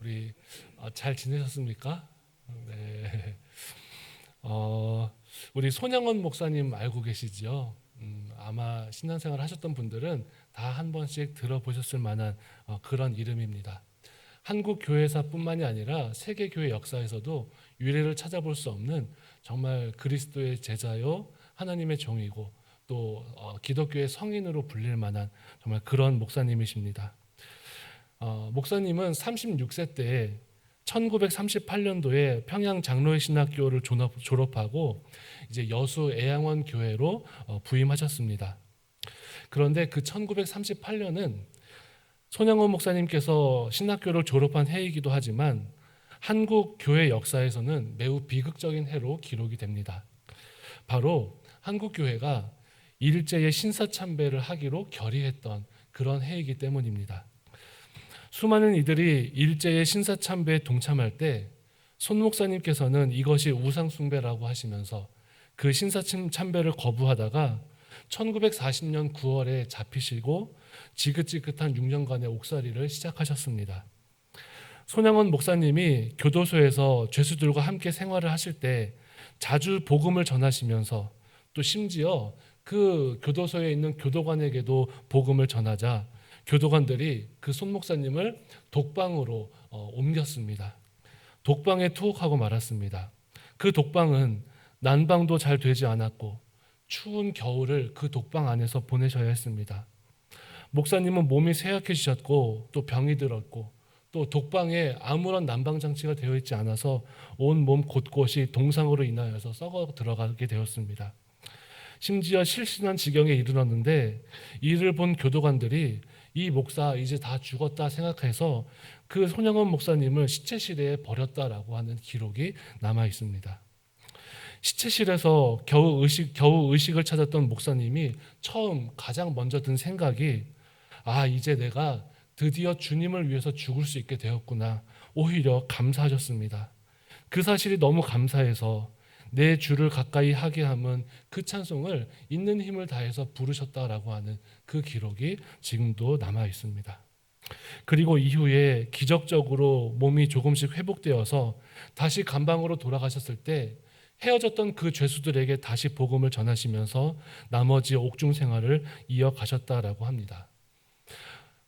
우리 잘 지내셨습니까? 네. 우리 손양원 목사님 알고 계시죠? 아마 신앙생활 하셨던 분들은 다 한 번씩 들어보셨을 만한 그런 이름입니다. 한국 교회사뿐만이 아니라 세계 교회 역사에서도 유례를 찾아볼 수 없는 정말 그리스도의 제자요 하나님의 종이고 또 기독교의 성인으로 불릴 만한 정말 그런 목사님이십니다. 목사님은 36세 때 1938년도에 평양 장로회 신학교를 졸업하고 이제 여수 애양원 교회로 부임하셨습니다. 그런데 그 1938년은 손양원 목사님께서 신학교를 졸업한 해이기도 하지만 한국 교회 역사에서는 매우 비극적인 해로 기록이 됩니다. 바로 한국 교회가 일제의 신사참배를 하기로 결의했던 그런 해이기 때문입니다. 수많은 이들이 일제의 신사참배에 동참할 때 손 목사님께서는 이것이 우상숭배라고 하시면서 그 신사참배를 거부하다가 1940년 9월에 잡히시고 지긋지긋한 6년간의 옥살이를 시작하셨습니다. 손양원 목사님이 교도소에서 죄수들과 함께 생활을 하실 때 자주 복음을 전하시면서 또 심지어 그 교도소에 있는 교도관에게도 복음을 전하자 교도관들이 그 손 목사님을 독방으로 옮겼습니다. 독방에 투옥하고 말았습니다. 그 독방은 난방도 잘 되지 않았고 추운 겨울을 그 독방 안에서 보내셔야 했습니다. 목사님은 몸이 쇠약해지셨고 또 병이 들었고 또 독방에 아무런 난방 장치가 되어 있지 않아서 온 몸 곳곳이 동상으로 인하여서 썩어 들어가게 되었습니다. 심지어 실신한 지경에 이르렀는데 이를 본 교도관들이 이 목사 이제 다 죽었다 생각해서 그 손양원 목사님을 시체실에 버렸다라고 하는 기록이 남아 있습니다. 시체실에서 겨우 의식을 찾았던 목사님이 처음 가장 먼저 든 생각이 이제 내가 드디어 주님을 위해서 죽을 수 있게 되었구나. 오히려 감사하셨습니다. 그 사실이 너무 감사해서 내 주를 가까이 하게 함은 그 찬송을 있는 힘을 다해서 부르셨다라고 하는 그 기록이 지금도 남아 있습니다. 그리고 이후에 기적적으로 몸이 조금씩 회복되어서 다시 감방으로 돌아가셨을 때 헤어졌던 그 죄수들에게 다시 복음을 전하시면서 나머지 옥중 생활을 이어가셨다라고 합니다.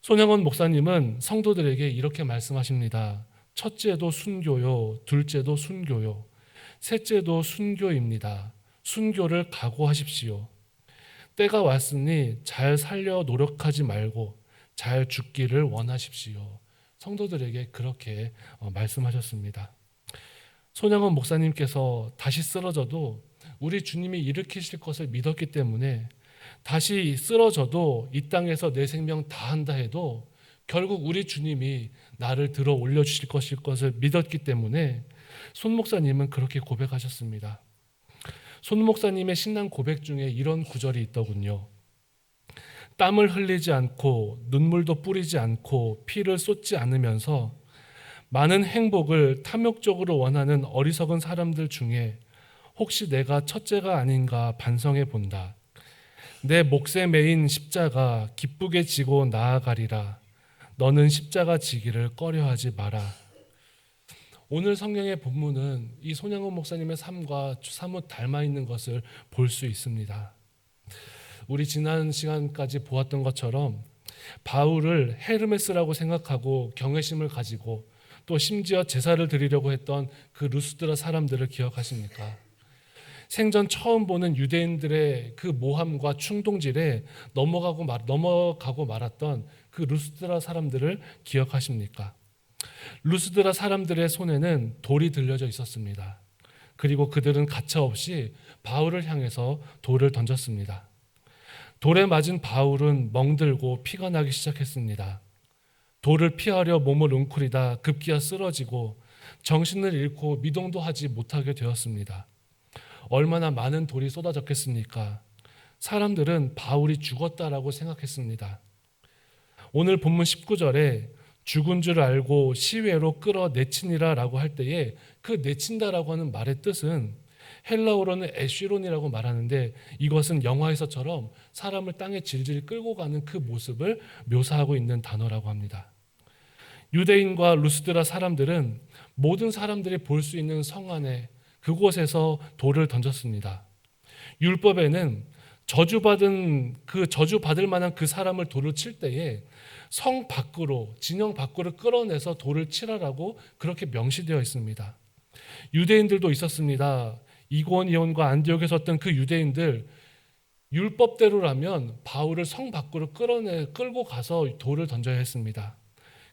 손양원 목사님은 성도들에게 이렇게 말씀하십니다. 첫째도 순교요, 둘째도 순교요, 셋째도 순교입니다. 순교를 각오하십시오. 때가 왔으니 잘 살려 노력하지 말고 잘 죽기를 원하십시오. 성도들에게 그렇게 말씀하셨습니다. 손양원 목사님께서 다시 쓰러져도 우리 주님이 일으키실 것을 믿었기 때문에 다시 쓰러져도 이 땅에서 내 생명 다한다 해도 결국 우리 주님이 나를 들어 올려주실 것을 믿었기 때문에 손 목사님은 그렇게 고백하셨습니다. 손 목사님의 신앙 고백 중에 이런 구절이 있더군요. 땀을 흘리지 않고 눈물도 뿌리지 않고 피를 쏟지 않으면서 많은 행복을 탐욕적으로 원하는 어리석은 사람들 중에 혹시 내가 첫째가 아닌가 반성해 본다. 내 몫에 매인 십자가 기쁘게 지고 나아가리라. 너는 십자가 지기를 꺼려하지 마라. 오늘 성경의 본문은 이 손양원 목사님의 삶과 사뭇 닮아 있는 것을 볼 수 있습니다. 우리 지난 시간까지 보았던 것처럼 바울을 헤르메스라고 생각하고 경외심을 가지고 또 심지어 제사를 드리려고 했던 그 루스드라 사람들을 기억하십니까? 생전 처음 보는 유대인들의 그 모함과 충동질에 넘어가고 말았던 그 루스드라 사람들을 기억하십니까? 루스드라 사람들의 손에는 돌이 들려져 있었습니다. 그리고 그들은 가차없이 바울을 향해서 돌을 던졌습니다. 돌에 맞은 바울은 멍들고 피가 나기 시작했습니다. 돌을 피하려 몸을 웅크리다 급기야 쓰러지고 정신을 잃고 미동도 하지 못하게 되었습니다. 얼마나 많은 돌이 쏟아졌겠습니까? 사람들은 바울이 죽었다라고 생각했습니다. 오늘 본문 19절에 죽은 줄 알고 시외로 끌어내치니라 라고 할 때에 그 내친다라고 하는 말의 뜻은 헬라어로는 에쉬론이라고 말하는데 이것은 영화에서처럼 사람을 땅에 질질 끌고 가는 그 모습을 묘사하고 있는 단어라고 합니다. 유대인과 루스드라 사람들은 모든 사람들이 볼 수 있는 성 안에 그곳에서 돌을 던졌습니다. 율법에는 저주받을 만한 그 사람을 돌을 칠 때에 성 밖으로, 진영 밖으로 끌어내서 돌을 치라라고 그렇게 명시되어 있습니다. 유대인들도 있었습니다. 이고니온과 안디옥에 섰던 그 유대인들, 율법대로라면 바울을 성 밖으로 끌고 가서 돌을 던져야 했습니다.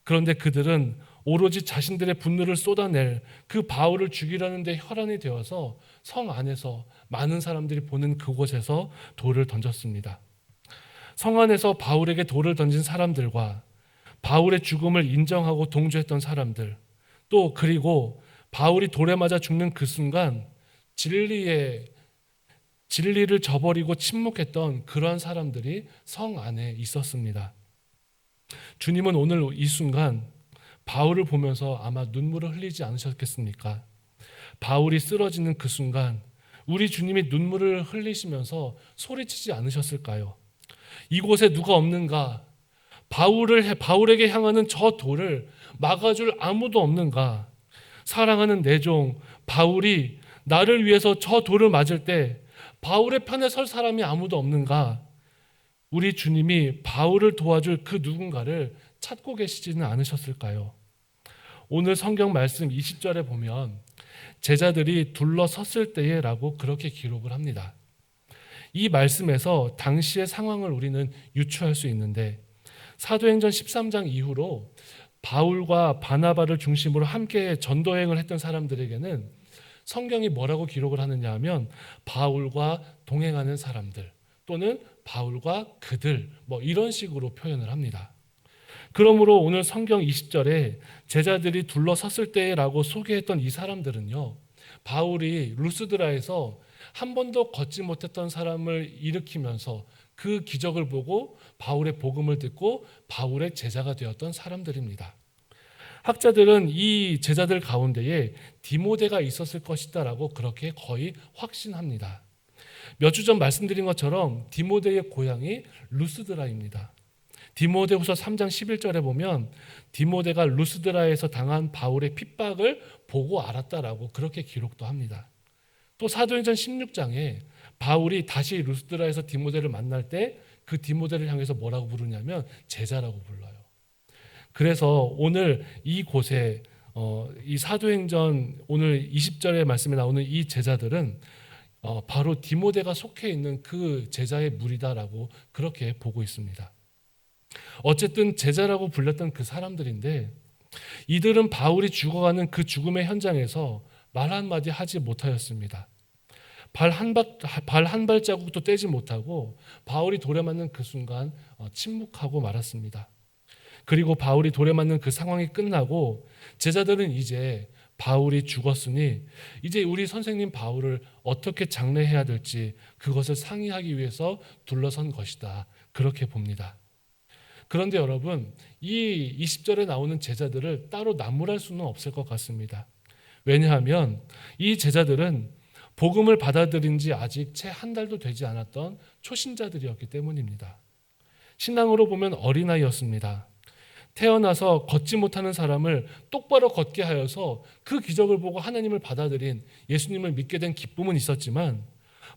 그런데 그들은 오로지 자신들의 분노를 쏟아낼 그 바울을 죽이려는 데 혈안이 되어서 성 안에서 많은 사람들이 보는 그곳에서 돌을 던졌습니다. 성 안에서 바울에게 돌을 던진 사람들과 바울의 죽음을 인정하고 동조했던 사람들, 또 그리고 바울이 돌에 맞아 죽는 그 순간 진리를 저버리고 침묵했던 그러한 사람들이 성 안에 있었습니다. 주님은 오늘 이 순간 바울을 보면서 아마 눈물을 흘리지 않으셨겠습니까? 바울이 쓰러지는 그 순간 우리 주님이 눈물을 흘리시면서 소리치지 않으셨을까요? 이곳에 누가 없는가? 바울에게 향하는 저 돌을 막아줄 아무도 없는가? 사랑하는 내 종 바울이 나를 위해서 저 돌을 맞을 때 바울의 편에 설 사람이 아무도 없는가? 우리 주님이 바울을 도와줄 그 누군가를 찾고 계시지는 않으셨을까요? 오늘 성경 말씀 20절에 보면 제자들이 둘러섰을 때에라고 그렇게 기록을 합니다. 이 말씀에서 당시의 상황을 우리는 유추할 수 있는데 사도행전 13장 이후로 바울과 바나바를 중심으로 함께 전도행을 했던 사람들에게는 성경이 뭐라고 기록을 하느냐 하면 바울과 동행하는 사람들 또는 바울과 그들 이런 식으로 표현을 합니다. 그러므로 오늘 성경 20절에 제자들이 둘러섰을 때라고 소개했던 이 사람들은요, 바울이 루스드라에서 한 번도 걷지 못했던 사람을 일으키면서 그 기적을 보고 바울의 복음을 듣고 바울의 제자가 되었던 사람들입니다. 학자들은 이 제자들 가운데에 디모데가 있었을 것이다라고 그렇게 거의 확신합니다. 몇 주 전 말씀드린 것처럼 디모데의 고향이 루스드라입니다. 디모데후서 3장 11절에 보면 디모데가 루스드라에서 당한 바울의 핍박을 보고 알았다라고 그렇게 기록도 합니다. 또 사도행전 16장에 바울이 다시 루스드라에서 디모데를 만날 때 그 디모데를 향해서 뭐라고 부르냐면 제자라고 불러요. 그래서 오늘 이곳에 이 사도행전 오늘 20절의 말씀에 나오는 이 제자들은 바로 디모데가 속해 있는 그 제자의 무리다라고 그렇게 보고 있습니다. 어쨌든 제자라고 불렸던 그 사람들인데 이들은 바울이 죽어가는 그 죽음의 현장에서 말 한마디 하지 못하였습니다. 발 한 발자국도 떼지 못하고 바울이 돌에 맞는 그 순간 침묵하고 말았습니다. 그리고 바울이 돌에 맞는 그 상황이 끝나고 제자들은 이제 바울이 죽었으니 이제 우리 선생님 바울을 어떻게 장례해야 될지 그것을 상의하기 위해서 둘러선 것이다. 그렇게 봅니다. 그런데 여러분, 이 20절에 나오는 제자들을 따로 나무랄 수는 없을 것 같습니다. 왜냐하면 이 제자들은 복음을 받아들인 지 아직 채 한 달도 되지 않았던 초신자들이었기 때문입니다. 신앙으로 보면 어린아이였습니다. 태어나서 걷지 못하는 사람을 똑바로 걷게 하여서 그 기적을 보고 하나님을 받아들인 예수님을 믿게 된 기쁨은 있었지만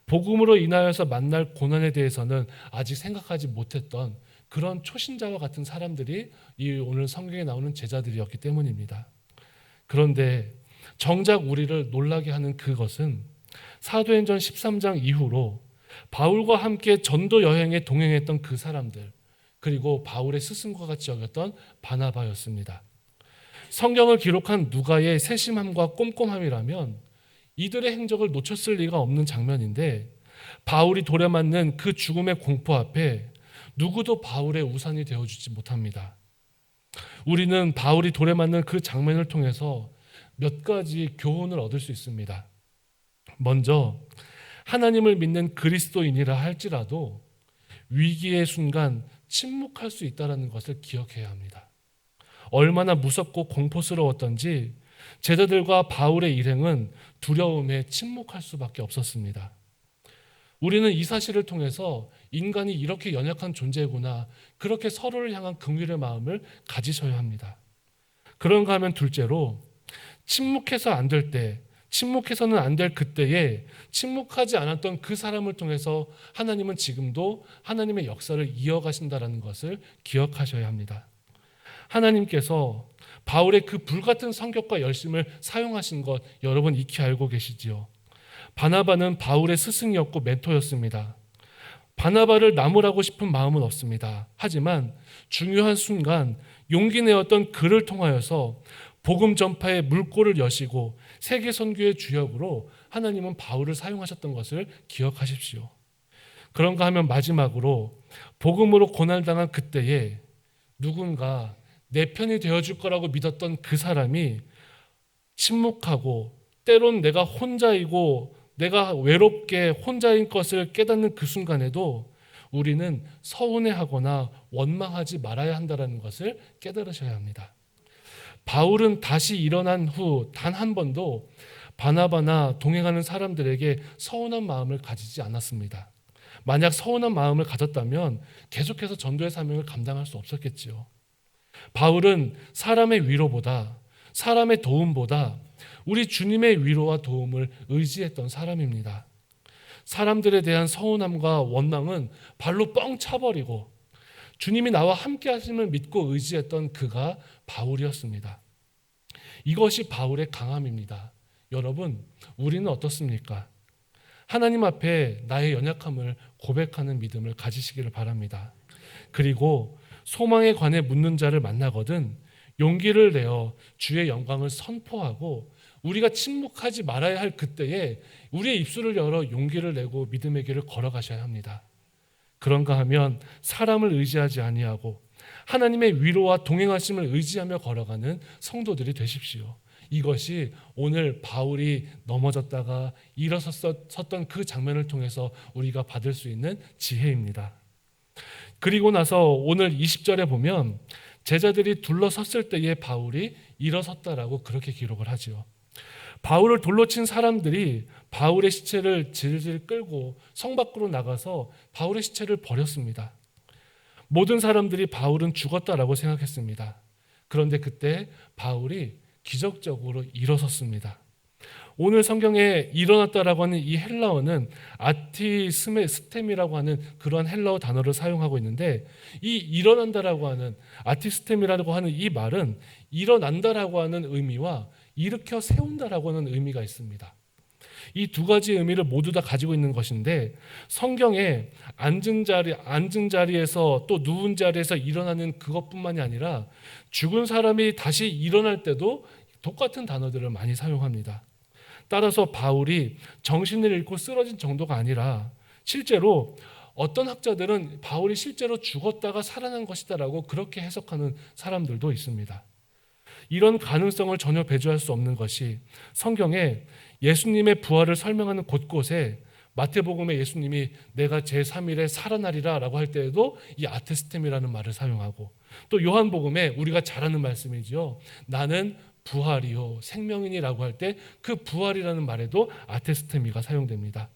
복음으로 인하여서 만날 고난에 대해서는 아직 생각하지 못했던 그런 초신자와 같은 사람들이 이 오늘 성경에 나오는 제자들이었기 때문입니다. 그런데 정작 우리를 놀라게 하는 그것은 사도행전 13장 이후로 바울과 함께 전도 여행에 동행했던 그 사람들 그리고 바울의 스승과 같이 여겼던 바나바였습니다. 성경을 기록한 누가의 세심함과 꼼꼼함이라면 이들의 행적을 놓쳤을 리가 없는 장면인데 바울이 돌에 맞는 그 죽음의 공포 앞에 누구도 바울의 우산이 되어주지 못합니다. 우리는 바울이 돌에 맞는 그 장면을 통해서 몇 가지 교훈을 얻을 수 있습니다. 먼저 하나님을 믿는 그리스도인이라 할지라도 위기의 순간 침묵할 수 있다는 것을 기억해야 합니다. 얼마나 무섭고 공포스러웠던지 제자들과 바울의 일행은 두려움에 침묵할 수밖에 없었습니다. 우리는 이 사실을 통해서 인간이 이렇게 연약한 존재구나 그렇게 서로를 향한 긍휼의 마음을 가지셔야 합니다. 그런가 하면 둘째로, 침묵해서 안 될 때, 침묵해서는 안 될 그때에 침묵하지 않았던 그 사람을 통해서 하나님은 지금도 하나님의 역사를 이어가신다는 것을 기억하셔야 합니다. 하나님께서 바울의 그 불같은 성격과 열심을 사용하신 것 여러분 익히 알고 계시지요. 바나바는 바울의 스승이었고 멘토였습니다. 바나바를 나무라고 싶은 마음은 없습니다. 하지만 중요한 순간 용기 내었던 그를 통하여서 복음 전파의 물꼬를 여시고 세계 선교의 주역으로 하나님은 바울을 사용하셨던 것을 기억하십시오. 그런가 하면 마지막으로, 복음으로 고난당한 그때에 누군가 내 편이 되어줄 거라고 믿었던 그 사람이 침묵하고 때론 내가 혼자이고 내가 외롭게 혼자인 것을 깨닫는 그 순간에도 우리는 서운해하거나 원망하지 말아야 한다는 것을 깨달으셔야 합니다. 바울은 다시 일어난 후 단 한 번도 바나바나 동행하는 사람들에게 서운한 마음을 가지지 않았습니다. 만약 서운한 마음을 가졌다면 계속해서 전도의 사명을 감당할 수 없었겠지요. 바울은 사람의 위로보다, 사람의 도움보다 우리 주님의 위로와 도움을 의지했던 사람입니다. 사람들에 대한 서운함과 원망은 발로 뻥 차버리고 주님이 나와 함께 하심을 믿고 의지했던 그가 바울이었습니다. 이것이 바울의 강함입니다. 여러분, 우리는 어떻습니까? 하나님 앞에 나의 연약함을 고백하는 믿음을 가지시기를 바랍니다. 그리고 소망에 관해 묻는 자를 만나거든 용기를 내어 주의 영광을 선포하고 우리가 침묵하지 말아야 할 그때에 우리의 입술을 열어 용기를 내고 믿음의 길을 걸어가셔야 합니다. 그런가 하면 사람을 의지하지 아니하고 하나님의 위로와 동행하심을 의지하며 걸어가는 성도들이 되십시오. 이것이 오늘 바울이 넘어졌다가 일어섰던 그 장면을 통해서 우리가 받을 수 있는 지혜입니다. 그리고 나서 오늘 20절에 보면 제자들이 둘러섰을 때에 바울이 일어섰다라고 그렇게 기록을 하죠. 바울을 돌로 친 사람들이 바울의 시체를 질질 끌고 성 밖으로 나가서 바울의 시체를 버렸습니다. 모든 사람들이 바울은 죽었다라고 생각했습니다. 그런데 그때 바울이 기적적으로 일어섰습니다. 오늘 성경에 일어났다라고 하는 이 헬라어는 아티스템이라고 하는 그러한 헬라어 단어를 사용하고 있는데, 이 일어난다라고 하는 아티스템이라고 하는 이 말은 일어난다라고 하는 의미와 일으켜 세운다라고 하는 의미가 있습니다. 이 두 가지 의미를 모두 다 가지고 있는 것인데, 성경에 앉은 자리에서 또 누운 자리에서 일어나는 그것뿐만이 아니라 죽은 사람이 다시 일어날 때도 똑같은 단어들을 많이 사용합니다. 따라서 바울이 정신을 잃고 쓰러진 정도가 아니라 실제로 어떤 학자들은 바울이 실제로 죽었다가 살아난 것이다라고 그렇게 해석하는 사람들도 있습니다. 이런 가능성을 전혀 배제할 수 없는 것이 성경에 예수님의 부활을 설명하는 곳곳에 마태복음에 예수님이 내가 제3일에 살아나리라 라고 할 때에도 이 아테스템이라는 말을 사용하고, 또 요한복음에 우리가 잘 아는 말씀이죠. 나는 부활이요 생명이니라고 할 때 그 부활이라는 말에도 아테스테미가 사용됩니다.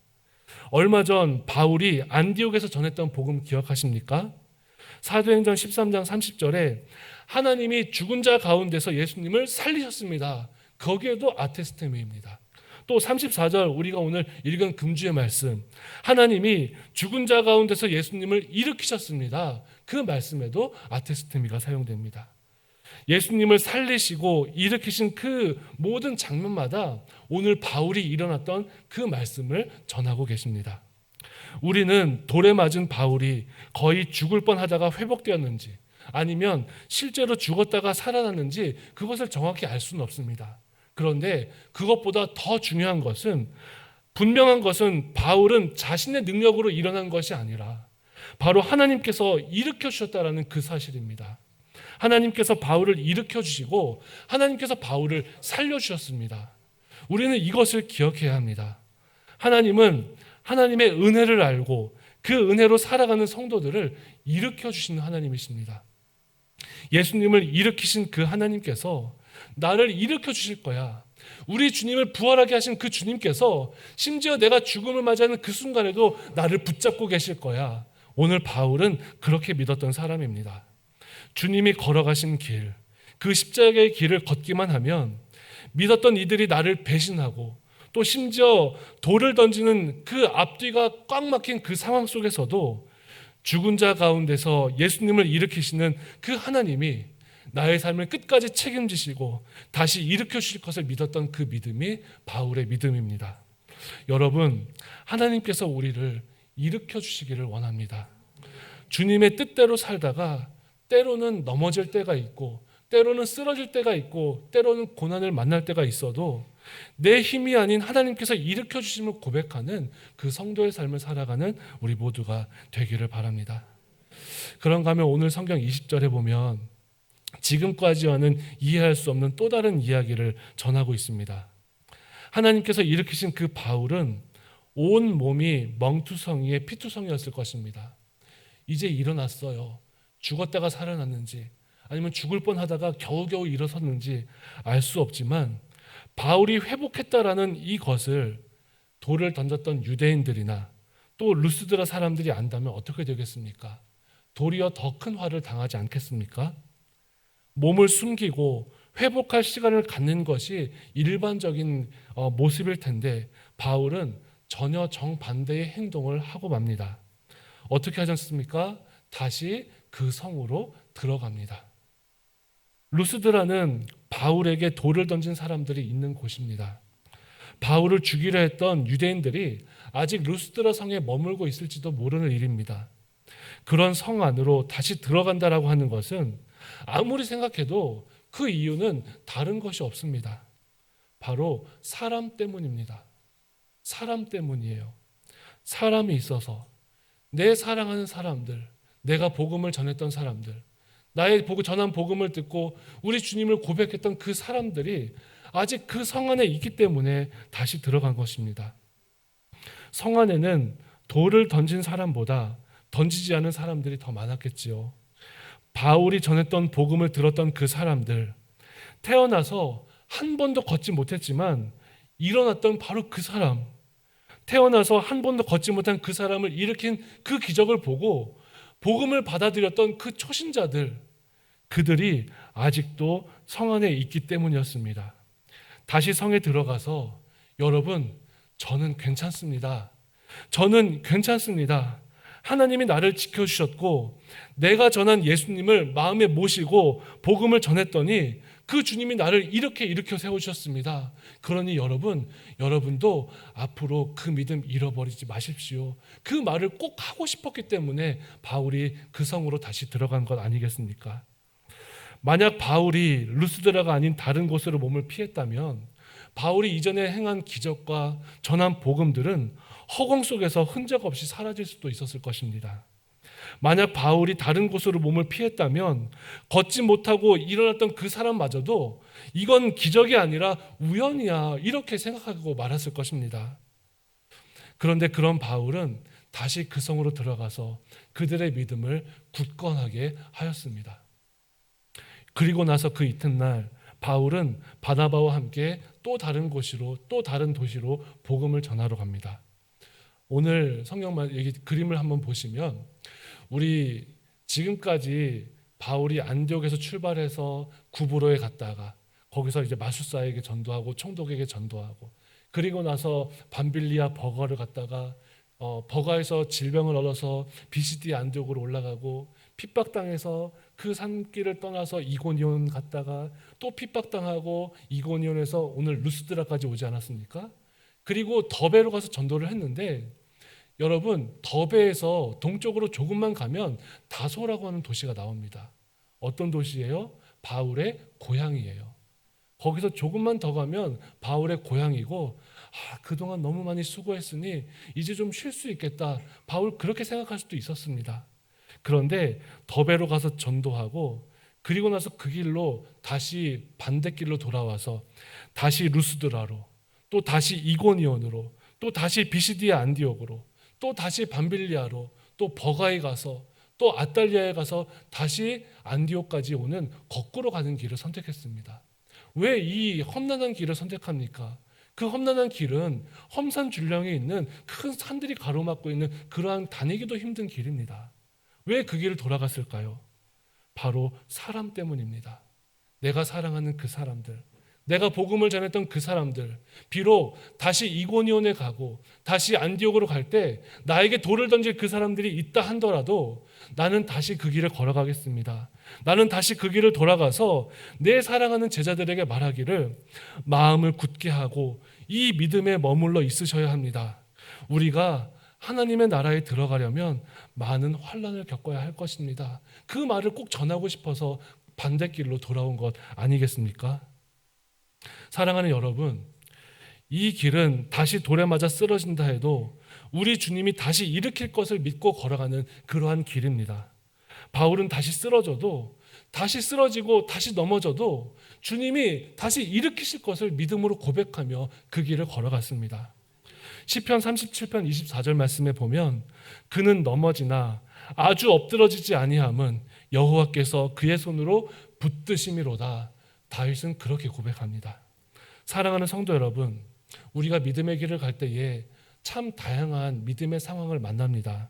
얼마 전 바울이 안디옥에서 전했던 복음 기억하십니까? 사도행전 13장 30절에 하나님이 죽은 자 가운데서 예수님을 살리셨습니다. 거기에도 아테스테미입니다. 또 34절 우리가 오늘 읽은 금주의 말씀, 하나님이 죽은 자 가운데서 예수님을 일으키셨습니다. 그 말씀에도 아테스테미가 사용됩니다. 예수님을 살리시고 일으키신 그 모든 장면마다 오늘 바울이 일어났던 그 말씀을 전하고 계십니다. 우리는 돌에 맞은 바울이 거의 죽을 뻔하다가 회복되었는지 아니면 실제로 죽었다가 살아났는지 그것을 정확히 알 수는 없습니다. 그런데 그것보다 더 중요한 것은, 분명한 것은 바울은 자신의 능력으로 일어난 것이 아니라 바로 하나님께서 일으켜 주셨다라는 그 사실입니다. 하나님께서 바울을 일으켜 주시고 하나님께서 바울을 살려주셨습니다. 우리는 이것을 기억해야 합니다. 하나님은 하나님의 은혜를 알고 그 은혜로 살아가는 성도들을 일으켜 주시는 하나님이십니다. 예수님을 일으키신 그 하나님께서 나를 일으켜 주실 거야. 우리 주님을 부활하게 하신 그 주님께서 심지어 내가 죽음을 맞이하는 그 순간에도 나를 붙잡고 계실 거야. 오늘 바울은 그렇게 믿었던 사람입니다. 주님이 걸어가신 길, 그 십자가의 길을 걷기만 하면 믿었던 이들이 나를 배신하고 또 심지어 돌을 던지는 그 앞뒤가 꽉 막힌 그 상황 속에서도 죽은 자 가운데서 예수님을 일으키시는 그 하나님이 나의 삶을 끝까지 책임지시고 다시 일으켜 주실 것을 믿었던 그 믿음이 바울의 믿음입니다. 여러분, 하나님께서 우리를 일으켜 주시기를 원합니다. 주님의 뜻대로 살다가 때로는 넘어질 때가 있고 때로는 쓰러질 때가 있고 때로는 고난을 만날 때가 있어도 내 힘이 아닌 하나님께서 일으켜 주심을 고백하는 그 성도의 삶을 살아가는 우리 모두가 되기를 바랍니다. 그런가 하면 오늘 성경 20절에 보면 지금까지와는 이해할 수 없는 또 다른 이야기를 전하고 있습니다. 하나님께서 일으키신 그 바울은 온 몸이 멍투성이의 피투성이었을 것입니다. 이제 일어났어요. 죽었다가 살아났는지 아니면 죽을 뻔하다가 겨우겨우 일어섰는지 알 수 없지만 바울이 회복했다라는 이것을 돌을 던졌던 유대인들이나 또 루스드라 사람들이 안다면 어떻게 되겠습니까? 도리어 더 큰 화를 당하지 않겠습니까? 몸을 숨기고 회복할 시간을 갖는 것이 일반적인 모습일 텐데 바울은 전혀 정반대의 행동을 하고 맙니다. 어떻게 하셨습니까? 다시 그 성으로 들어갑니다. 루스드라는 바울에게 돌을 던진 사람들이 있는 곳입니다. 바울을 죽이려 했던 유대인들이 아직 루스드라 성에 머물고 있을지도 모르는 일입니다. 그런 성 안으로 다시 들어간다라고 하는 것은 아무리 생각해도 그 이유는 다른 것이 없습니다. 바로 사람 때문입니다. 사람 때문이에요. 사람이 있어서 내 사랑하는 사람들, 내가 복음을 전했던 사람들, 나의 전한 복음을 듣고 우리 주님을 고백했던 그 사람들이 아직 그 성 안에 있기 때문에 다시 들어간 것입니다. 성 안에는 돌을 던진 사람보다 던지지 않은 사람들이 더 많았겠지요. 바울이 전했던 복음을 들었던 그 사람들, 태어나서 한 번도 걷지 못했지만 일어났던 바로 그 사람, 태어나서 한 번도 걷지 못한 그 사람을 일으킨 그 기적을 보고 복음을 받아들였던 그 초신자들, 그들이 아직도 성 안에 있기 때문이었습니다. 다시 성에 들어가서 여러분, 저는 괜찮습니다. 저는 괜찮습니다. 하나님이 나를 지켜주셨고 내가 전한 예수님을 마음에 모시고 복음을 전했더니 그 주님이 나를 이렇게 일으켜 세우셨습니다. 그러니 여러분도 앞으로 그 믿음 잃어버리지 마십시오. 그 말을 꼭 하고 싶었기 때문에 바울이 그 성으로 다시 들어간 것 아니겠습니까? 만약 바울이 루스드라가 아닌 다른 곳으로 몸을 피했다면 바울이 이전에 행한 기적과 전한 복음들은 허공 속에서 흔적 없이 사라질 수도 있었을 것입니다. 만약 바울이 다른 곳으로 몸을 피했다면 걷지 못하고 일어났던 그 사람마저도 이건 기적이 아니라 우연이야 이렇게 생각하고 말았을 것입니다. 그런데 그런 바울은 다시 그 성으로 들어가서 그들의 믿음을 굳건하게 하였습니다. 그리고 나서 그 이튿날 바울은 바나바와 함께 또 다른 곳으로 또 다른 도시로 복음을 전하러 갑니다. 오늘 성경만 그림을 한번 보시면 우리 지금까지 바울이 안디옥에서 출발해서 구브로에 갔다가 거기서 이제 마술사에게 전도하고 총독에게 전도하고 그리고 나서 밤빌리아 버가를 갔다가 버가에서 질병을 얻어서 비시디 안디옥으로 올라가고 핍박당해서 그 산길을 떠나서 이고니온 갔다가 또 핍박당하고 이고니온에서 오늘 루스드라까지 오지 않았습니까? 그리고 더베로 가서 전도를 했는데 여러분 더베에서 동쪽으로 조금만 가면 다소라고 하는 도시가 나옵니다. 어떤 도시예요? 바울의 고향이에요. 거기서 조금만 더 가면 바울의 고향이고 그동안 너무 많이 수고했으니 이제 좀 쉴 수 있겠다. 바울 그렇게 생각할 수도 있었습니다. 그런데 더베로 가서 전도하고 그리고 나서 그 길로 다시 반대길로 돌아와서 다시 루스드라로 또 다시 이고니온으로 또 다시 비시디아 안디옥으로 또 다시 밤빌리아로 또 버가에 가서 또 아탈리아에 가서 다시 안디옥까지 오는 거꾸로 가는 길을 선택했습니다. 왜 이 험난한 길을 선택합니까? 그 험난한 길은 험산 줄령에 있는 큰 산들이 가로막고 있는 그러한 다니기도 힘든 길입니다. 왜 그 길을 돌아갔을까요? 바로 사람 때문입니다. 내가 사랑하는 그 사람들, 내가 복음을 전했던 그 사람들, 비록 다시 이고니온에 가고 다시 안디옥으로 갈 때 나에게 돌을 던질 그 사람들이 있다 한더라도 나는 다시 그 길을 걸어가겠습니다. 나는 다시 그 길을 돌아가서 내 사랑하는 제자들에게 말하기를 마음을 굳게 하고 이 믿음에 머물러 있으셔야 합니다. 우리가 하나님의 나라에 들어가려면 많은 환난을 겪어야 할 것입니다. 그 말을 꼭 전하고 싶어서 반대길로 돌아온 것 아니겠습니까? 사랑하는 여러분, 이 길은 다시 돌에 맞아 쓰러진다 해도 우리 주님이 다시 일으킬 것을 믿고 걸어가는 그러한 길입니다. 바울은 다시 쓰러져도, 다시 쓰러지고 다시 넘어져도 주님이 다시 일으키실 것을 믿음으로 고백하며 그 길을 걸어갔습니다. 시편 37편 24절 말씀에 보면 그는 넘어지나 아주 엎드러지지 아니함은 여호와께서 그의 손으로 붙드심이로다. 다윗은 그렇게 고백합니다. 사랑하는 성도 여러분, 우리가 믿음의 길을 갈 때에 참 다양한 믿음의 상황을 만납니다.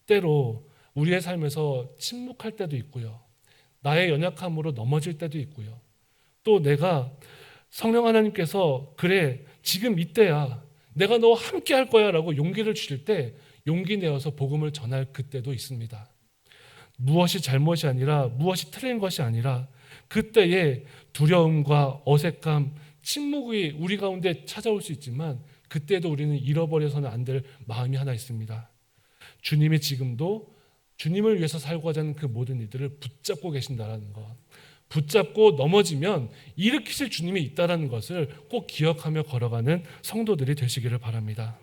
때로 우리의 삶에서 침묵할 때도 있고요. 나의 연약함으로 넘어질 때도 있고요. 또 내가 성령 하나님께서 그래 지금 이때야 내가 너와 함께 할 거야 라고 용기를 주실 때 용기 내어서 복음을 전할 그때도 있습니다. 무엇이 잘못이 아니라 무엇이 틀린 것이 아니라 그때의 두려움과 어색함, 침묵이 우리 가운데 찾아올 수 있지만 그때도 우리는 잃어버려서는 안 될 마음이 하나 있습니다. 주님이 지금도 주님을 위해서 살고자 하는 그 모든 이들을 붙잡고 계신다는 것, 붙잡고 넘어지면 일으키실 주님이 있다는 것을 꼭 기억하며 걸어가는 성도들이 되시기를 바랍니다.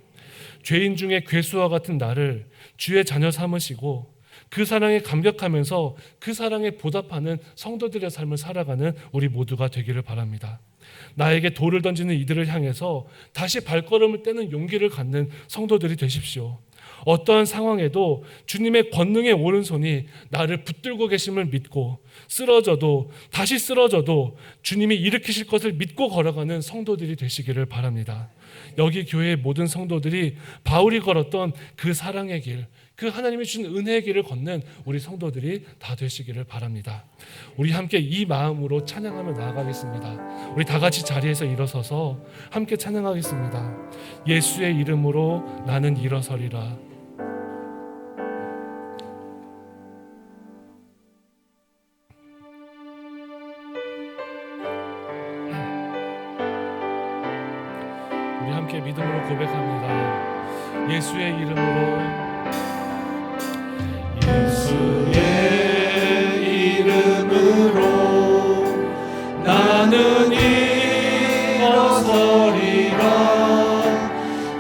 죄인 중에 괴수와 같은 나를 주의 자녀 삼으시고 그 사랑에 감격하면서 그 사랑에 보답하는 성도들의 삶을 살아가는 우리 모두가 되기를 바랍니다. 나에게 돌을 던지는 이들을 향해서 다시 발걸음을 떼는 용기를 갖는 성도들이 되십시오. 어떠한 상황에도 주님의 권능의 오른손이 나를 붙들고 계심을 믿고 쓰러져도 다시 쓰러져도 주님이 일으키실 것을 믿고 걸어가는 성도들이 되시기를 바랍니다. 여기 교회의 모든 성도들이 바울이 걸었던 그 사랑의 길, 그 하나님이 주신 은혜의 길을 걷는 우리 성도들이 다 되시기를 바랍니다. 우리 함께 이 마음으로 찬양하며 나아가겠습니다. 우리 다 같이 자리에서 일어서서 함께 찬양하겠습니다. 예수의 이름으로 나는 일어서리라. 우리 함께 믿음으로 고백합니다. 예수의 이름으로 예수의 이름으로 나는 일어서리라.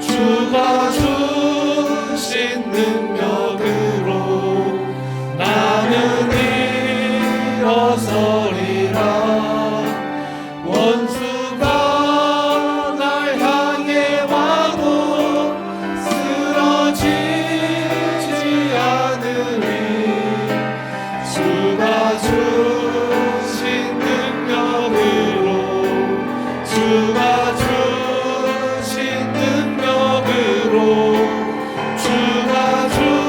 주가 주신 능력으로 나는 일어서리라. 원수가 날 향해 와도 쓰러지지 않으리. 주가 주신 능력으로, 주가 주신 능력으로, 주가 주신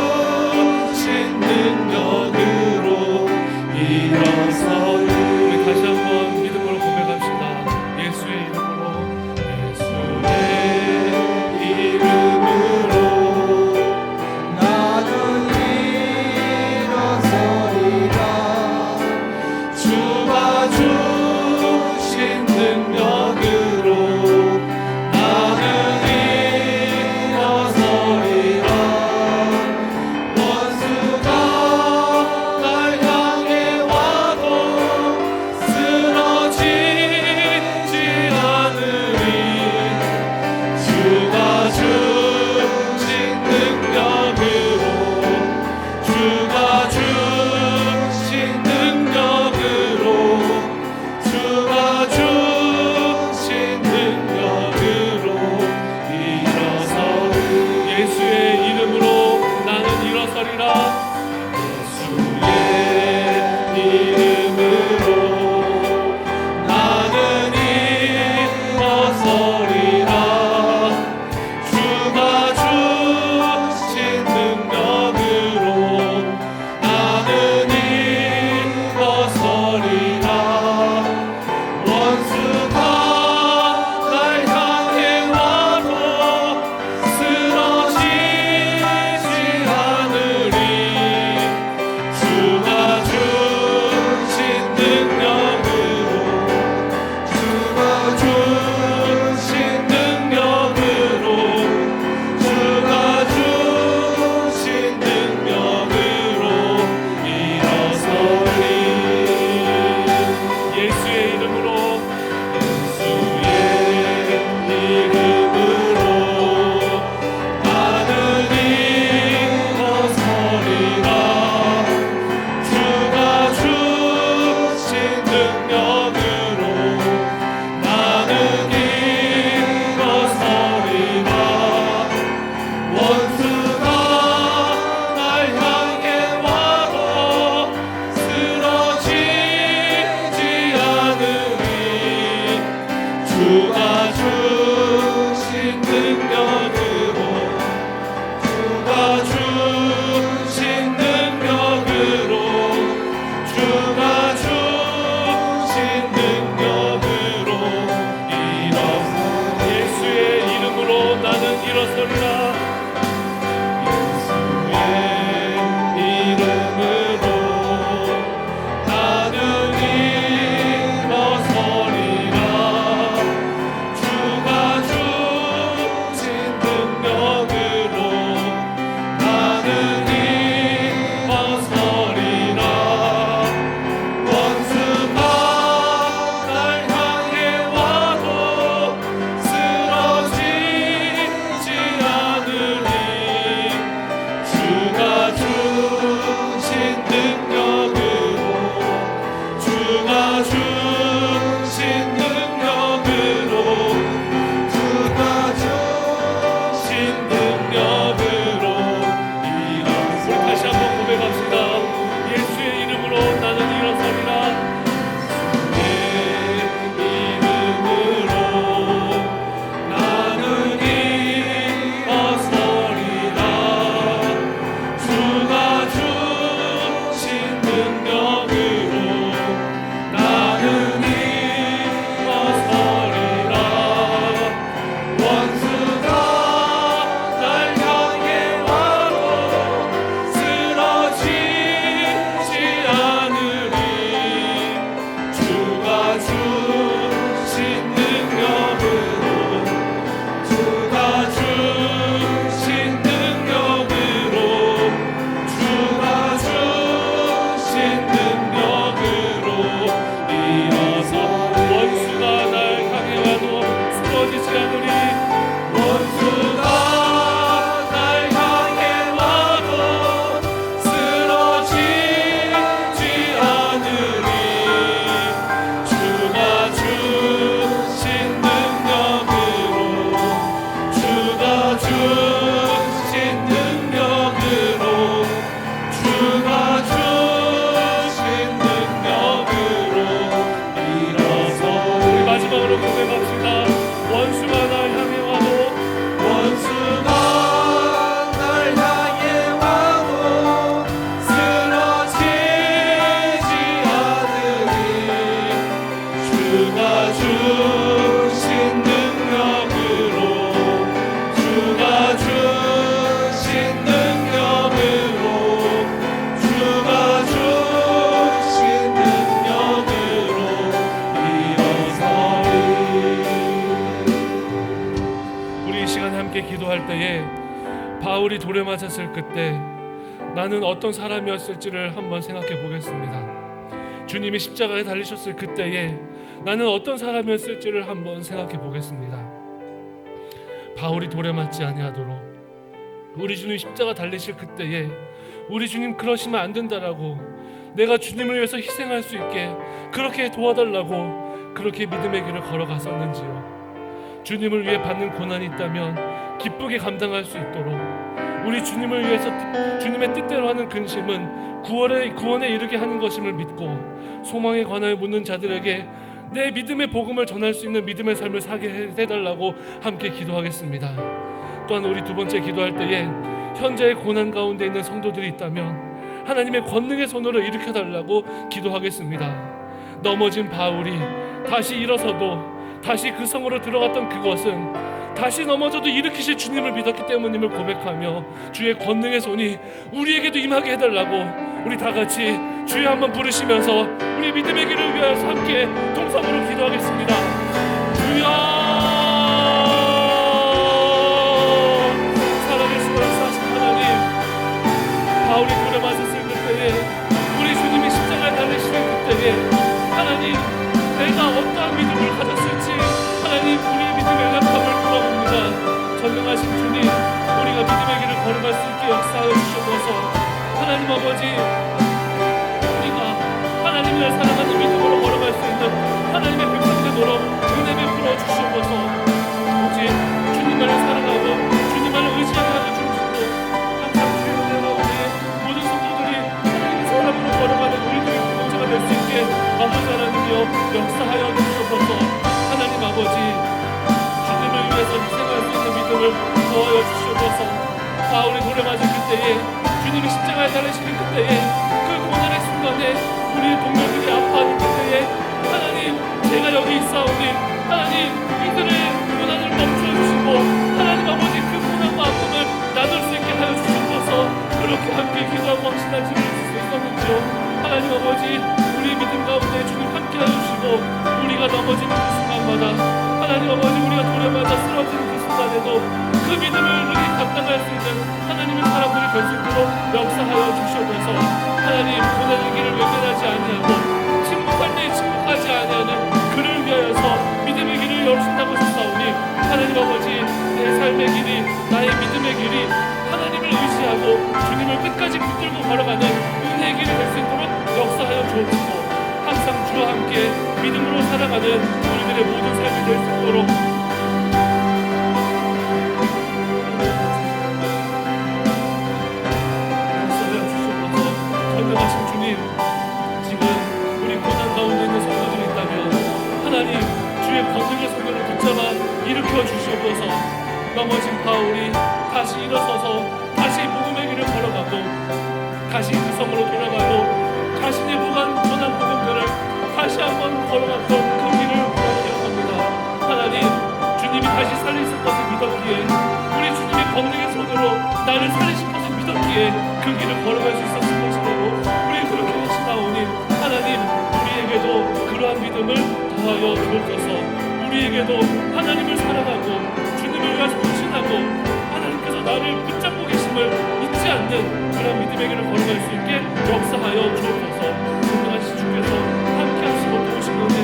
원수가 날 향해 와도 쓰러지지 않으리. 주가 주신 능력으로 주가 주신 능력으로 주가 주신 능력으로 일어서 예수의 이름으로 나는 일어서리라. 예수의 이름으로 나는 일어서리라. 주가 주신 능력으로 나는 일어서리라. 원수가 날 향해 와도 쓰러지지 않으리. 주가 주신 능력으로 주가 주신 능력으로 주가 주신 능력으로 일어서 우리 다시 한번 고백합시다. 예수의 이름으로 나는 일어서리라. 내 이름으로 나는 일어서리라. 주가 주신 능력으로 나는 일어서리라. 원수가 날 향해 와도 쓰러지지 않으리. 주가 주신 능력으로 주가 주신 능력으로 주가 주신 능력으로 일어서 원수가 날 향해 와도 쓰러지지 않으리. 원수가 날 향해 와도 쓰러지지 않으리. 주가 주신 능력으로 주가 주신 능력으로 주가 주신 능력으로 일어서 우리 마지막으로 고백합시다. 원수가 날 향해 와도 원수가 날 향해 와도 쓰러지지 않으리. 주가 주신 능력으로 주가 주신 능력으로 주가 주신 능력으로 일어서리. 우리 이 시간에 함께 기도할 때에 바울이 돌에 맞았을 그때 나는 어떤 사람이었을지를 한번 생각해 보겠습니다. 주님이 십자가에 달리셨을 그때에 나는 어떤 사람이었을지를 한번 생각해 보겠습니다. 바울이 돌에 맞지 아니하도록 우리 주님 십자가 달리실 그때에 우리 주님 그러시면 안 된다라고 내가 주님을 위해서 희생할 수 있게 그렇게 도와달라고 그렇게 믿음의 길을 걸어갔었는지요. 주님을 위해 받는 고난이 있다면 기쁘게 감당할 수 있도록 우리 주님을 위해서 주님의 뜻대로 하는 근심은 구원에 이르게 하는 것임을 믿고 소망의 관을 묻는 자들에게 내 믿음의 복음을 전할 수 있는 믿음의 삶을 살게 해달라고 함께 기도하겠습니다. 또한 우리 두 번째 기도할 때에 현재의 고난 가운데 있는 성도들이 있다면 하나님의 권능의 손으로 일으켜달라고 기도하겠습니다. 넘어진 바울이 다시 일어서도 다시 그 성으로 들어갔던 그것은 다시 넘어져도 일으키실 주님을 믿었기 때문임을 고백하며 주의 권능의 손이 우리에게도 임하게 해달라고 우리 다 같이 주여 한번 부르시면서 우리 믿음의 길을 위하여서 함께 동성으로 기도하겠습니다. 주여, 살아계신 역사하신 하나님, 바울이 돌에 맞았을 그때에 우리 주님이 십자가에 달리시는 그때에 하나님, 내가 어떠한 믿음을 가졌을지 하나님 우리의 믿음의 연약함을 풀어봅니다. 전능하신 주님, 우리가 믿음의 길을 걸어갈 수 있게 역사하여 주셔서 하나님 아버지, 우리가 하나님을 사랑하는 믿음으로 걸어갈 수 있는 하나님의 백성되도록 은혜 베풀어 주시옵소서. 오직 주님만을 사랑하고 주님만을 의지하게 하여 주시고 믿음을 더하여 주시옵소서. 바울이 돌에 맞은 그때에, 주님이 십자가에 달리시는 그때에, 그 고난의 순간에 우리의 동료들이 아파하는 그때에 하나님, 제가 여기 있사오니 하나님 이들의 고난을 멈춰주시고 하나님 아버지 그 고난과 아픔을 나눌 수 있게 하여 주시옵소서. 그렇게 함께 기도하고 확신한 집을 줄 수 있었는지요. 하나님 아버지, 우리의 믿음 가운데 주님 함께 하여 주시고 우리가 넘어지는 그 순간마다 하나님 아버지, 우리가 돌에 맞아 쓰러지는 그 순간에도 그 믿음을 우리 감당할 수 있는 하나님의 사람들이 될 수 있도록 역사하여 주시옵소서. 하나님, 고난의 길을 외면하지 아니하고 침묵할 때 침묵하지 아니하는 그를 위하여서 믿음의 길을 열으신다고 하셨사오니 하나님 아버지, 내 삶의 길이, 나의 믿음의 길이 하나님을 의지하고 주님을 끝까지 붙들고 걸어가는 은혜의 길이 될 수 있도록 역사하여 주옵시고 항상 주와 함께 믿음으로 살아가는 우리들의 모든 삶이 될 수 있도록 역사하여 주시옵소서. 전능하신 주님, 지금 우리 고난 가운데 있는 성도들이 있다면 하나님, 주의 권능의 손으로 붙잡아 일으켜 주시옵소서. 넘어진 바울이 다시 일어서서 다시 복음의 길을 걸어가고 다시 그 성으로 돌아가고 자신의 전한 복음들을 다시 한번 걸어갔던 그 길을 기억합니다. 하나님, 주님이 다시 살리실 것을 믿었기에, 우리 주님의 권능의 손으로 나를 살리실 것을 믿었기에 그 길을 걸어갈 수 있었을 것이라고 우리 그렇게 하시나오니 하나님, 우리에게도 그러한 믿음을 더하여 주옵소서. 우리에게도 하나님을 사랑하고 주님을 위하여 헌신하고 하나님께서 나를 붙잡고 계심을 잊지 않는 그런 믿음의 길을 걸어갈 수 있게 역사하여 주옵소서. 전능하신 주께서 함께 하시고 도우신 은혜,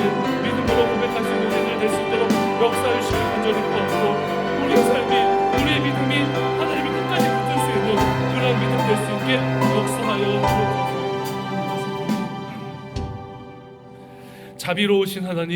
믿음으로 고백할 수 있는 은혜가 될 수 있도록 역사해 주시길 간절히 구하고 우리의 삶이, 우리의 믿음이 하나님을 끝까지 붙들 수 있는 그런 믿음 될 수 있게 역사하여 주옵소서. 자비로우신 하나님,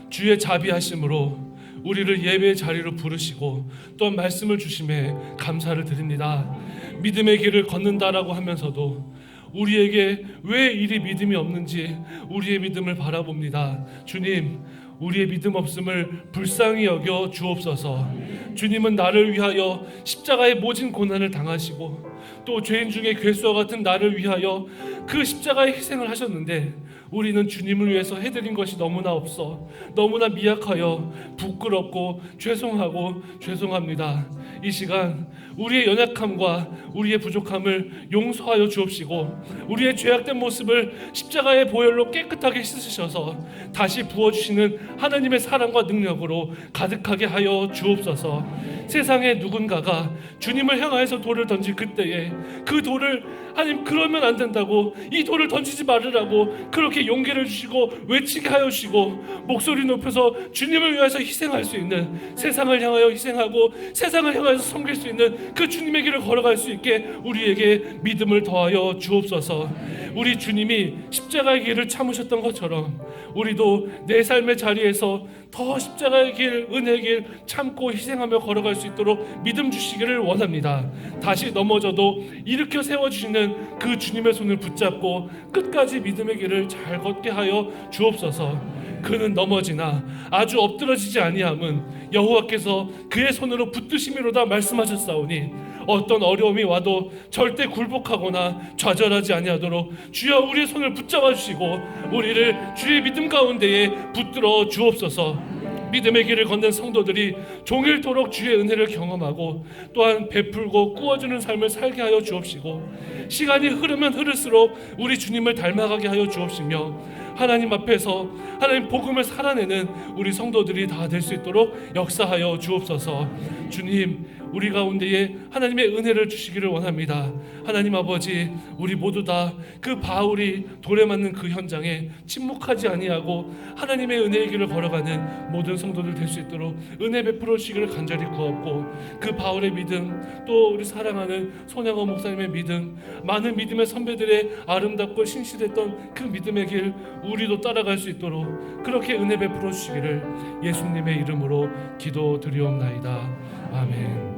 주의 자비하심으로 우리를 예배의 자리로 부르시고 또 말씀을 주심에 감사를 드립니다. 믿음의 길을 걷는다라고 하면서도 우리에게 왜 이리 믿음이 없는지 우리의 믿음을 바라봅니다. 주님, 우리의 믿음 없음을 불쌍히 여겨 주옵소서. 주님은 나를 위하여 십자가의 모진 고난을 당하시고 또 죄인 중에 괴수와 같은 나를 위하여 그 십자가의 희생을 하셨는데 우리는 주님을 위해서 해드린 것이 너무나 없어 너무나 미약하여 부끄럽고 죄송합니다. 이 시간 우리의 연약함과 우리의 부족함을 용서하여 주옵시고 우리의 죄악된 모습을 십자가의 보혈로 깨끗하게 씻으셔서 다시 부어주시는 하나님의 사랑과 능력으로 가득하게 하여 주옵소서. 세상에 누군가가 주님을 향하여서 돌을 던질 그때에 그 돌을 하나님 그러면 안 된다고, 이 돌을 던지지 말으라고 그렇게 용기를 주시고 외치게 하여 주시고 목소리 높여서 주님을 위해서 희생할 수 있는, 세상을 향하여 희생하고 세상을 향하여서 섬길 수 있는 그 주님의 길을 걸어갈 수 있게 우리에게 믿음을 더하여 주옵소서. 우리 주님이 십자가의 길을 참으셨던 것처럼 우리도 내 삶의 자리에서 더 십자가의 길, 은혜의 길 참고 희생하며 걸어갈 수 있도록 믿음 주시기를 원합니다. 다시 넘어져도 일으켜 세워주시는 그 주님의 손을 붙잡고 끝까지 믿음의 길을 잘 걷게 하여 주옵소서. 그는 넘어지나 아주 엎드러지지 아니함은 여호와께서 그의 손으로 붙드심이로다 말씀하셨사오니 어떤 어려움이 와도 절대 굴복하거나 좌절하지 아니하도록 주여 우리의 손을 붙잡아 주시고 우리를 주의 믿음 가운데에 붙들어 주옵소서. 믿음의 길을 걷는 성도들이 종일토록 주의 은혜를 경험하고 또한 베풀고 꾸어주는 삶을 살게 하여 주옵시고 시간이 흐르면 흐를수록 우리 주님을 닮아가게 하여 주옵시며 하나님 앞에서 하나님 복음을 살아내는 우리 성도들이 다 될 수 있도록 역사하여 주옵소서. 주님, 우리 가운데에 하나님의 은혜를 주시기를 원합니다. 하나님 아버지, 우리 모두 다 그 바울이 돌에 맞는 그 현장에 침묵하지 아니하고 하나님의 은혜의 길을 걸어가는 모든 성도들 될 수 있도록 은혜 베풀어 주시기를 간절히 구하고 그 바울의 믿음, 또 우리 사랑하는 손양원 목사님의 믿음, 많은 믿음의 선배들의 아름답고 신실했던 그 믿음의 길 우리도 따라갈 수 있도록 그렇게 은혜 베풀어 주시기를 예수님의 이름으로 기도드리옵나이다. 아멘.